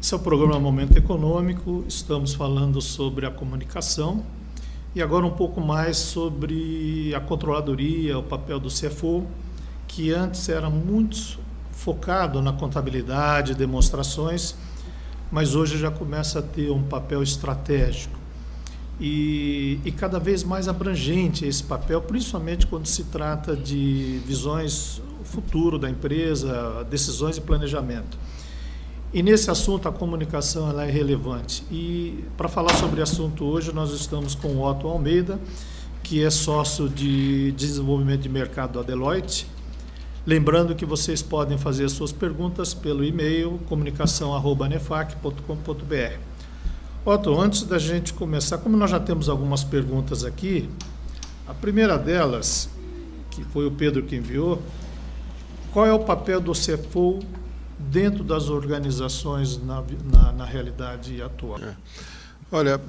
Esse é o programa Momento Econômico, estamos falando sobre a comunicação e agora um pouco mais sobre a controladoria, o papel do CFO, que antes era muito focado na contabilidade, demonstrações, mas hoje já começa a ter um papel estratégico e cada vez mais abrangente esse papel, principalmente quando se trata de visões futuro da empresa, decisões e planejamento. E nesse assunto a comunicação ela é relevante. E para falar sobre o assunto hoje nós estamos com o Otto Almeida, que é sócio de desenvolvimento de mercado da Deloitte. Lembrando que vocês podem fazer as suas perguntas pelo e-mail comunicação@nefac.com.br. Otto, antes da gente começar, como nós já temos algumas perguntas aqui, a primeira delas, que foi o Pedro que enviou, qual é o papel do CFO dentro das organizações na realidade atual? Olha,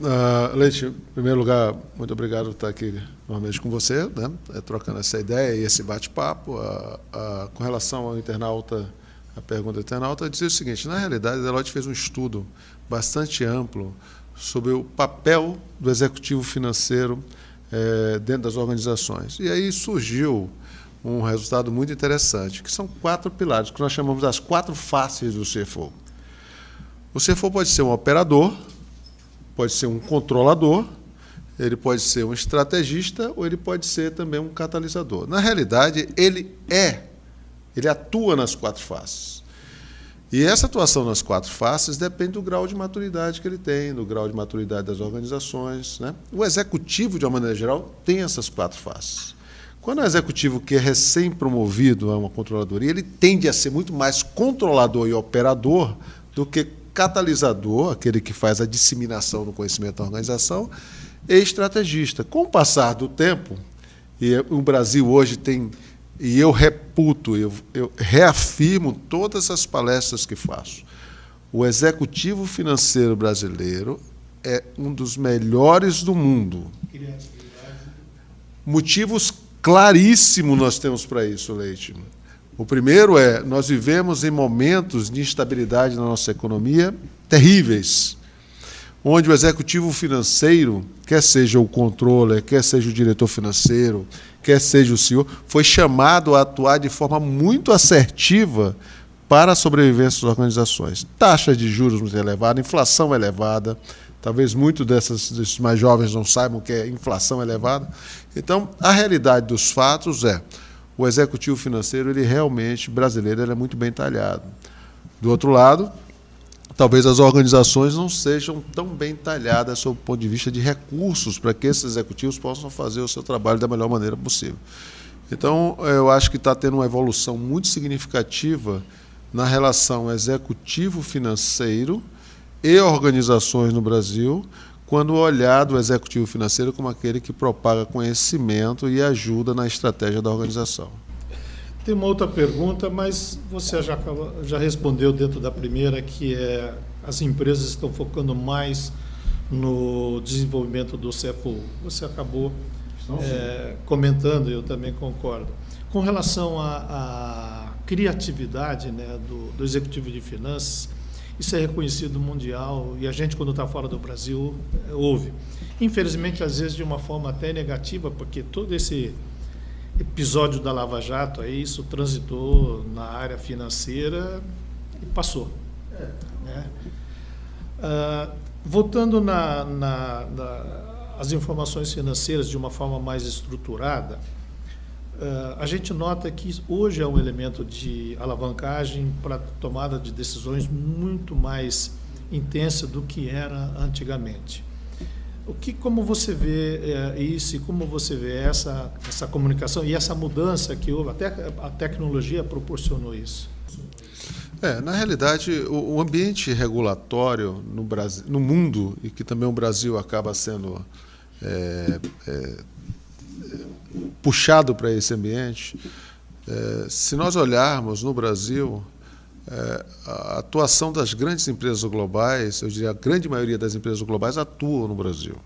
Leite, em primeiro lugar, muito obrigado por estar aqui novamente com você, né? Trocando essa ideia e esse bate-papo. Com relação ao internauta, a pergunta do internauta, dizia o seguinte: na realidade, a Deloitte fez um estudo bastante amplo sobre o papel do executivo financeiro dentro das organizações. E aí surgiu um resultado muito interessante, que são 4 pilares, que nós chamamos das 4 faces do CFO. O CFO pode ser um operador, pode ser um controlador, ele pode ser um estrategista ou ele pode ser também um catalisador. Na realidade, ele atua nas 4 faces. E essa atuação nas 4 faces depende do grau de maturidade que ele tem, do grau de maturidade das organizações, né? O executivo, de uma maneira geral, tem essas 4 faces. Quando o executivo que é recém-promovido a uma controladoria, ele tende a ser muito mais controlador e operador do que catalisador, aquele que faz a disseminação do conhecimento da organização, e estrategista. Com o passar do tempo, e o Brasil hoje tem, e eu reputo, eu reafirmo todas as palestras que faço, o executivo financeiro brasileiro é um dos melhores do mundo. Motivos claríssimos nós temos para isso, Leite. O primeiro é, nós vivemos em momentos de instabilidade na nossa economia terríveis, onde o executivo financeiro, quer seja o controller, quer seja o diretor financeiro, quer seja o CEO, foi chamado a atuar de forma muito assertiva para a sobrevivência das organizações. Taxa de juros muito elevada, inflação elevada, talvez muitos desses mais jovens não saibam que é inflação elevada. Então, a realidade dos fatos é, o executivo financeiro, ele realmente, brasileiro, ele é muito bem talhado. Do outro lado, talvez as organizações não sejam tão bem talhadas sob o ponto de vista de recursos para que esses executivos possam fazer o seu trabalho da melhor maneira possível. Então, eu acho que está tendo uma evolução muito significativa na relação executivo-financeiro e organizações no Brasil, quando olhado o executivo financeiro como aquele que propaga conhecimento e ajuda na estratégia da organização. Tem uma outra pergunta, mas você já respondeu dentro da primeira, que é as empresas estão focando mais no desenvolvimento do CFO. Você acabou comentando, eu também concordo. Com relação à criatividade, né, do executivo de finanças, isso é reconhecido mundial e a gente, quando está fora do Brasil, ouve. Infelizmente, às vezes, de uma forma até negativa, porque todo esse episódio da Lava Jato, aí, isso transitou na área financeira e passou. Né? Voltando às informações financeiras de uma forma mais estruturada, a gente nota que hoje é um elemento de alavancagem para tomada de decisões muito mais intensa do que era antigamente. Como você vê isso e como você vê essa comunicação e essa mudança que houve, até a tecnologia proporcionou isso? Na realidade, o ambiente regulatório no Brasil, no mundo, e que também o Brasil acaba sendo puxado para esse ambiente, se nós olharmos no Brasil, a atuação das grandes empresas globais, eu diria a grande maioria das empresas globais atuam no Brasil.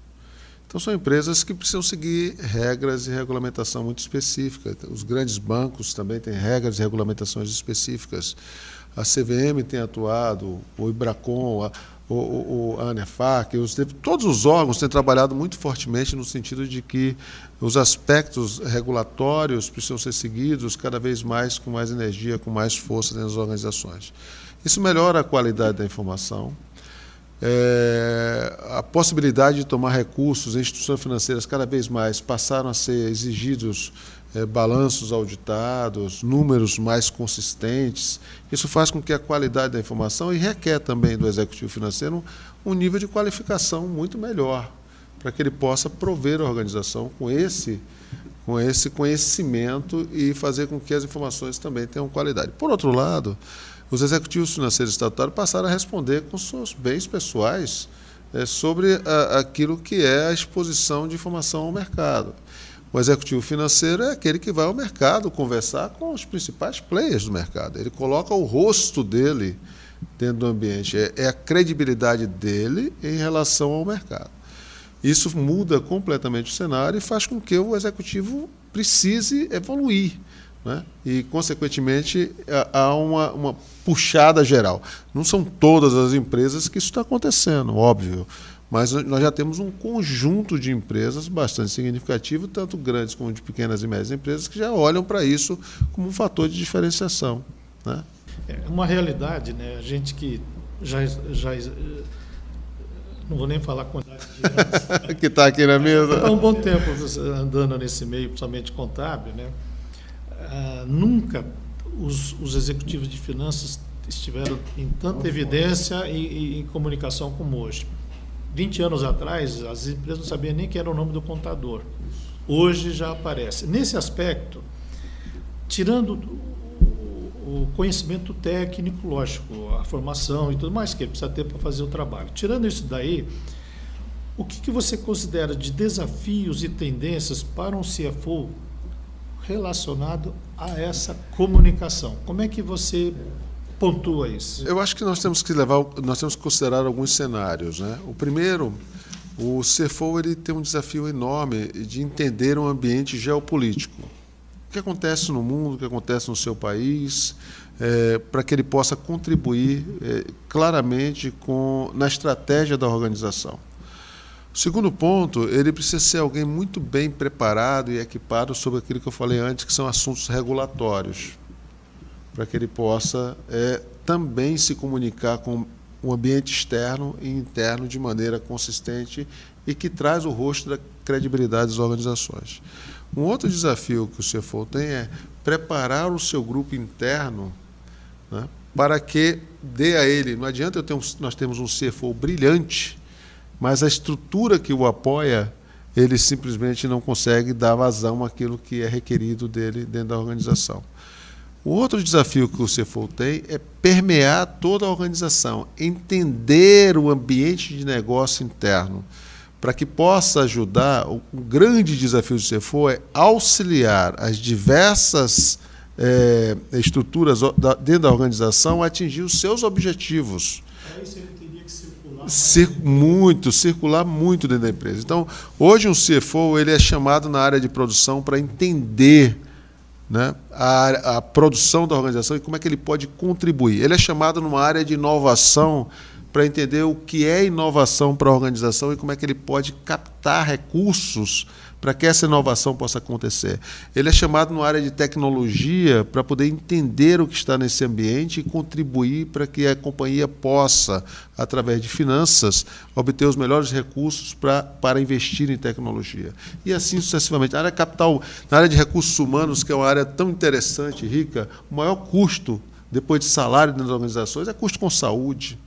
Então, são empresas que precisam seguir regras e regulamentação muito específica. Os grandes bancos também têm regras e regulamentações específicas. A CVM tem atuado, o IBRACON, a ANEFAC, todos os órgãos têm trabalhado muito fortemente no sentido de que os aspectos regulatórios precisam ser seguidos cada vez mais, com mais energia, com mais força dentro das organizações. Isso melhora a qualidade da informação. A possibilidade de tomar recursos em instituições financeiras cada vez mais passaram a ser exigidos balanços auditados, números mais consistentes. Isso faz com que a qualidade da informação, e requer também do executivo financeiro um nível de qualificação muito melhor, para que ele possa prover a organização com esse conhecimento e fazer com que as informações também tenham qualidade. Por outro lado, os executivos financeiros estatutários passaram a responder com seus bens pessoais sobre aquilo que é a exposição de informação ao mercado. O executivo financeiro é aquele que vai ao mercado conversar com os principais players do mercado. Ele coloca o rosto dele dentro do ambiente, é a credibilidade dele em relação ao mercado. Isso muda completamente o cenário e faz com que o executivo precise evoluir, né? E, consequentemente, há uma puxada geral. Não são todas as empresas que isso está acontecendo, óbvio, mas nós já temos um conjunto de empresas bastante significativo, tanto grandes como de pequenas e médias empresas, que já olham para isso como um fator de diferenciação, né? É uma realidade, né? A gente que já não vou nem falar a quantidade de anos que está aqui na mesa. Está um bom tempo andando nesse meio, principalmente contábil, né? Nunca os executivos de finanças estiveram em tanta evidência e em comunicação como hoje. 20 anos atrás, as empresas não sabiam nem quem era o nome do contador. Hoje já aparece. Nesse aspecto, tirando o conhecimento técnico, lógico, a formação e tudo mais que ele precisa ter para fazer o trabalho. Tirando isso daí, o que você considera de desafios e tendências para um CFO relacionado a essa comunicação? Como é que você pontua isso? Eu acho que nós temos que considerar alguns cenários, né? O primeiro, o CFO ele tem um desafio enorme de entender um ambiente geopolítico. O que acontece no mundo, o que acontece no seu país, para que ele possa contribuir claramente na estratégia da organização. O segundo ponto, ele precisa ser alguém muito bem preparado e equipado sobre aquilo que eu falei antes, que são assuntos regulatórios, para que ele possa também se comunicar com o ambiente externo e interno de maneira consistente e que traz o rosto da credibilidade das organizações. Um outro desafio que o CFO tem é preparar o seu grupo interno, né, para que dê a ele, não adianta nós temos um CFO brilhante, mas a estrutura que o apoia, ele simplesmente não consegue dar vazão àquilo que é requerido dele dentro da organização. O outro desafio que o CFO tem é permear toda a organização, entender o ambiente de negócio interno, para que possa ajudar. O grande desafio do CFO é auxiliar as diversas estruturas dentro da organização a atingir os seus objetivos. Para isso ele teria que circular muito dentro da empresa. Então, hoje um CFO ele é chamado na área de produção para entender, né, a produção da organização e como é que ele pode contribuir. Ele é chamado numa área de inovação para entender o que é inovação para a organização e como é que ele pode captar recursos para que essa inovação possa acontecer. Ele é chamado numa área de tecnologia para poder entender o que está nesse ambiente e contribuir para que a companhia possa, através de finanças, obter os melhores recursos para investir em tecnologia. E assim sucessivamente. Na área capital, na área de recursos humanos, que é uma área tão interessante, rica, o maior custo, depois de salário das organizações, é custo com saúde.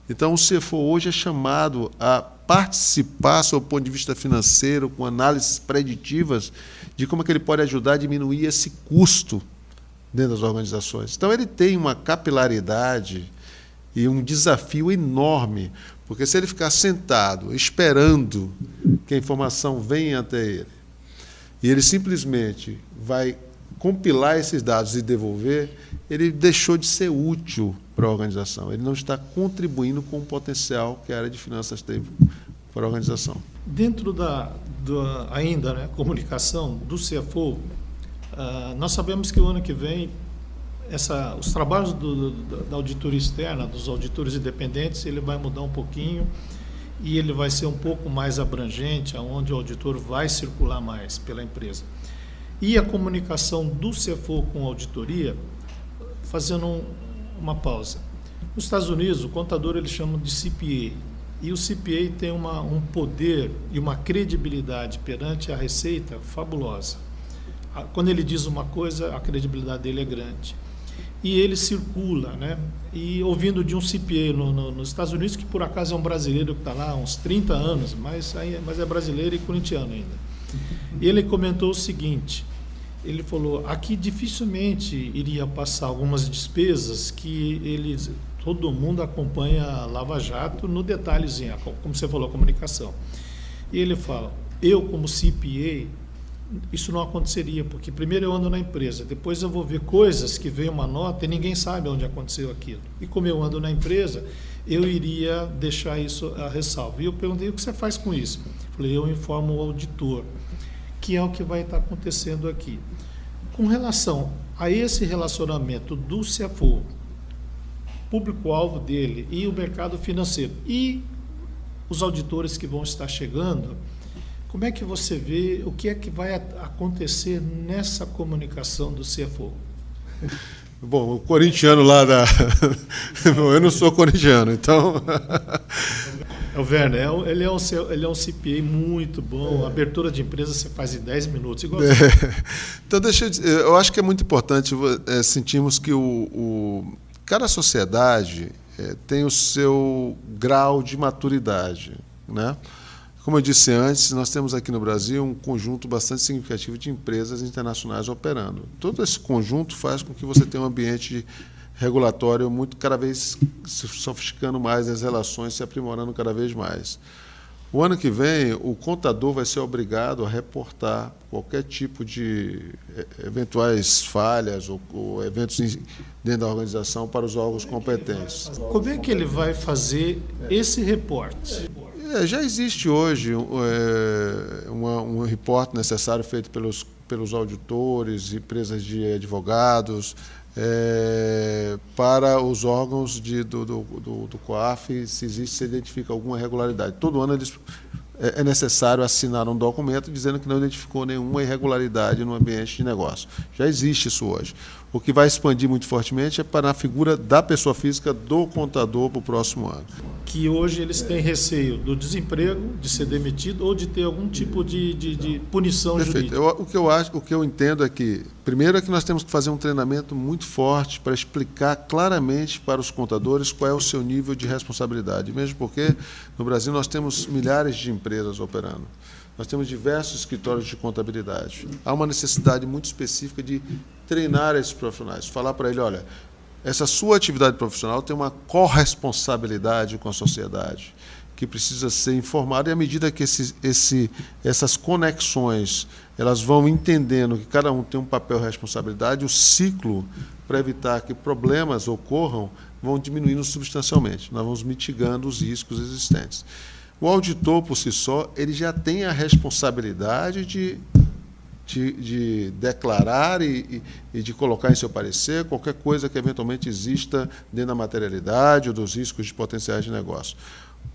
Então, o CFO hoje é chamado a participar, sob o ponto de vista financeiro, com análises preditivas, de como é que ele pode ajudar a diminuir esse custo dentro das organizações. Então, ele tem uma capilaridade e um desafio enorme, porque se ele ficar sentado, esperando que a informação venha até ele, e ele simplesmente vai compilar esses dados e devolver, ele deixou de ser útil para a organização. Ele não está contribuindo com o potencial que a área de finanças tem para a organização. Dentro ainda, né, comunicação do CFO, nós sabemos que o ano que vem os trabalhos da auditoria externa, dos auditores independentes, ele vai mudar um pouquinho e ele vai ser um pouco mais abrangente, onde o auditor vai circular mais pela empresa. E a comunicação do CFO com a auditoria, fazendo uma pausa. Nos Estados Unidos, o contador eles chamam de CPA, e o CPA tem um poder e uma credibilidade perante a Receita fabulosa. Quando ele diz uma coisa, a credibilidade dele é grande. E ele circula, né? E ouvindo de um CPA nos Estados Unidos, que por acaso é um brasileiro que está lá há uns 30 anos, mas é brasileiro e corintiano ainda. E ele comentou o seguinte, ele falou, aqui dificilmente iria passar algumas despesas que todo mundo acompanha a Lava Jato no detalhezinho, como você falou, a comunicação. E ele fala, eu como CPA, isso não aconteceria, porque primeiro eu ando na empresa, depois eu vou ver coisas que veio uma nota e ninguém sabe onde aconteceu aquilo. E como eu ando na empresa, eu iria deixar isso a ressalva. E eu perguntei, o que você faz com isso? Falei, eu informo o auditor, que é o que vai estar acontecendo aqui. Com relação a esse relacionamento do CFO, público-alvo dele e o mercado financeiro e os auditores que vão estar chegando, como é que você vê, o que é que vai acontecer nessa comunicação do CFO? Bom, o corintiano lá eu não sou corintiano, então... O Werner, ele é um CPA muito bom, abertura de empresa você faz em 10 minutos. Igual Então, deixa eu dizer, eu acho que é muito importante sentirmos que cada sociedade tem o seu grau de maturidade, né? Como eu disse antes, nós temos aqui no Brasil um conjunto bastante significativo de empresas internacionais operando. Todo esse conjunto faz com que você tenha um ambiente regulatório cada vez se sofisticando mais, as relações se aprimorando cada vez mais. O ano que vem, o contador vai ser obrigado a reportar qualquer tipo de eventuais falhas ou eventos dentro da organização para os órgãos competentes. Como é que ele vai fazer esse reporte? Já existe hoje um reporte necessário feito pelos auditores, empresas de advogados, para os órgãos do COAF, se identifica alguma irregularidade. Todo ano é necessário assinar um documento dizendo que não identificou nenhuma irregularidade no ambiente de negócio. Já existe isso hoje. O que vai expandir muito fortemente é para a figura da pessoa física do contador para o próximo ano. Que hoje eles têm receio do desemprego, de ser demitido ou de ter algum tipo de punição Perfeito. jurídica. O que eu entendo é que, primeiro, é que nós temos que fazer um treinamento muito forte para explicar claramente para os contadores qual é o seu nível de responsabilidade, mesmo porque no Brasil nós temos milhares de empresas operando. Nós temos diversos escritórios de contabilidade. Há uma necessidade muito específica de treinar esses profissionais, falar para ele, olha, essa sua atividade profissional tem uma corresponsabilidade com a sociedade, que precisa ser informada, e à medida que essas conexões elas vão entendendo que cada um tem um papel e responsabilidade, o ciclo para evitar que problemas ocorram vão diminuindo substancialmente. Nós vamos mitigando os riscos existentes. O auditor, por si só, ele já tem a responsabilidade de declarar e de colocar em seu parecer qualquer coisa que eventualmente exista dentro da materialidade ou dos riscos de potenciais de negócio.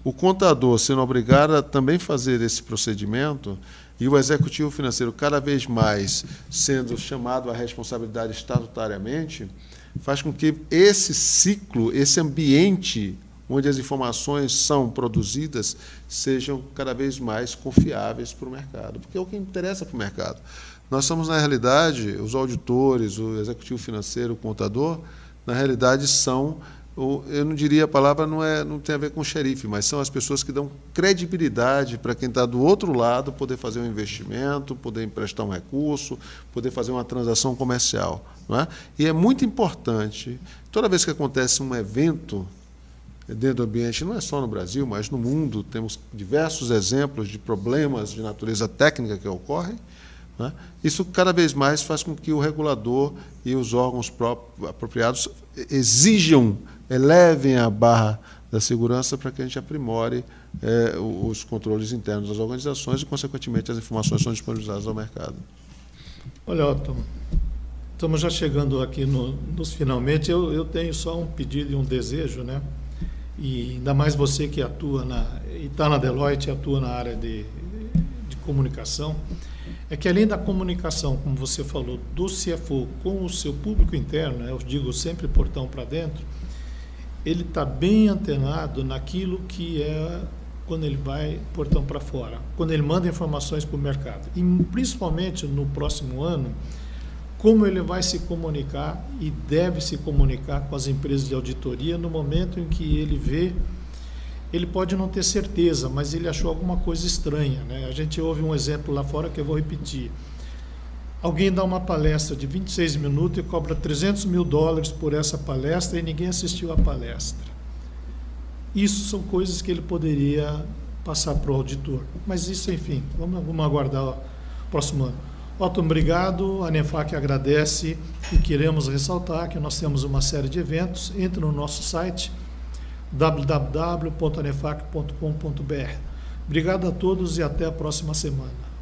O contador, sendo obrigado a também fazer esse procedimento, e o executivo financeiro cada vez mais sendo chamado à responsabilidade estatutariamente, faz com que esse ciclo, esse ambiente onde as informações são produzidas, sejam cada vez mais confiáveis para o mercado, porque é o que interessa para o mercado. Nós somos, na realidade, os auditores, o executivo financeiro, o contador, na realidade são, eu não diria a palavra, não tem a ver com xerife, mas são as pessoas que dão credibilidade para quem está do outro lado poder fazer um investimento, poder emprestar um recurso, poder fazer uma transação comercial. Não é? E é muito importante, toda vez que acontece um evento dentro do ambiente, não é só no Brasil, mas no mundo, temos diversos exemplos de problemas de natureza técnica que ocorrem, né? Isso cada vez mais faz com que o regulador e os órgãos apropriados elevem a barra da segurança para que a gente aprimore os controles internos das organizações e, consequentemente, as informações são disponibilizadas ao mercado. Olha, Otto, estamos já chegando aqui nos finalmente. Eu tenho só um pedido e um desejo, né? E ainda mais você que atua e está na Deloitte e atua na área de comunicação, é que além da comunicação, como você falou, do CFO com o seu público interno, né, eu digo sempre portão para dentro, ele está bem antenado naquilo que é quando ele vai portão para fora, quando ele manda informações para o mercado. E principalmente no próximo ano, como ele vai se comunicar e deve se comunicar com as empresas de auditoria no momento em que ele vê, ele pode não ter certeza, mas ele achou alguma coisa estranha, né? A gente ouve um exemplo lá fora que eu vou repetir. Alguém dá uma palestra de 26 minutos e cobra $300 mil por essa palestra e ninguém assistiu à palestra. Isso são coisas que ele poderia passar para o auditor. Mas isso, enfim, vamos aguardar o próximo ano. Otto, obrigado. A ANEFAC agradece e queremos ressaltar que nós temos uma série de eventos. Entre no nosso site www.anefac.com.br. Obrigado a todos e até a próxima semana.